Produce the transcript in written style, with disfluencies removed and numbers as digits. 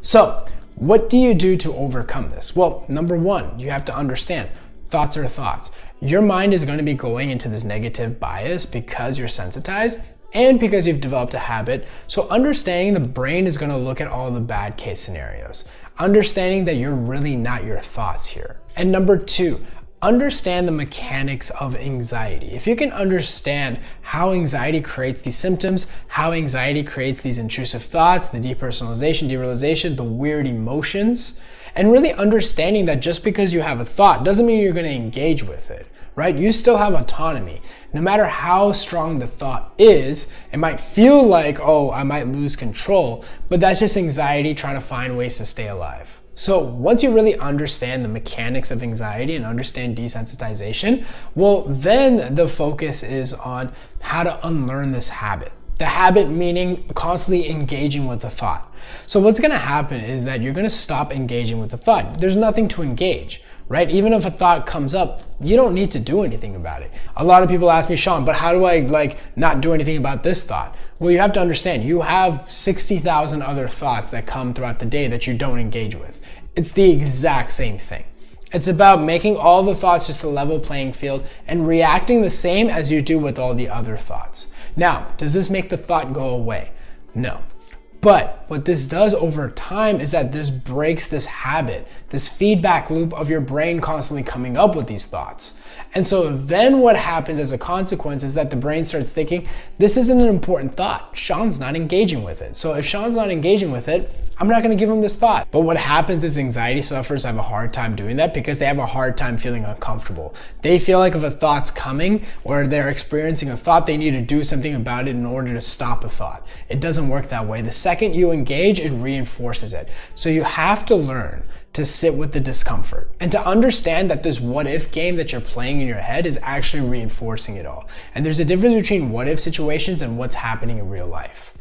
So what do you do to overcome this? Well, number one, you have to understand thoughts are thoughts. Your mind is going to be going into this negative bias because you're sensitized and because you've developed a habit. So understanding the brain is going to look at all the bad case scenarios. Understanding that you're really not your thoughts here. And number two, understand the mechanics of anxiety. If you can understand how anxiety creates these symptoms, how anxiety creates these intrusive thoughts, the depersonalization, derealization, the weird emotions, and really understanding that just because you have a thought doesn't mean you're going to engage with it, right? You still have autonomy. No matter how strong the thought is, it might feel like, oh, I might lose control, but that's just anxiety trying to find ways to stay alive. So once you really understand the mechanics of anxiety and understand desensitization, well, then the focus is on how to unlearn this habit. The habit meaning constantly engaging with the thought. So what's going to happen is that you're going to stop engaging with the thought. There's nothing to engage, right? Even if a thought comes up, you don't need to do anything about it. A lot of people ask me, Shaan, but how do I not do anything about this thought? Well, you have to understand, you have 60,000 other thoughts that come throughout the day that you don't engage with. It's the exact same thing. It's about making all the thoughts just a level playing field and reacting the same as you do with all the other thoughts. Now, does this make the thought go away? No. But what this does over time is that this breaks this habit, this feedback loop of your brain constantly coming up with these thoughts. And so then what happens as a consequence is that the brain starts thinking, this isn't an important thought. Shaan's not engaging with it. So if Shaan's not engaging with it, I'm not going to give him this thought. But what happens is anxiety sufferers have a hard time doing that because they have a hard time feeling uncomfortable. They feel like if a thought's coming or they're experiencing a thought, they need to do something about it in order to stop a thought. It doesn't work that way. The second you engage, it reinforces it. So you have to learn to sit with the discomfort and to understand that this what if game that you're playing in your head is actually reinforcing it all. And there's a difference between what if situations and what's happening in real life.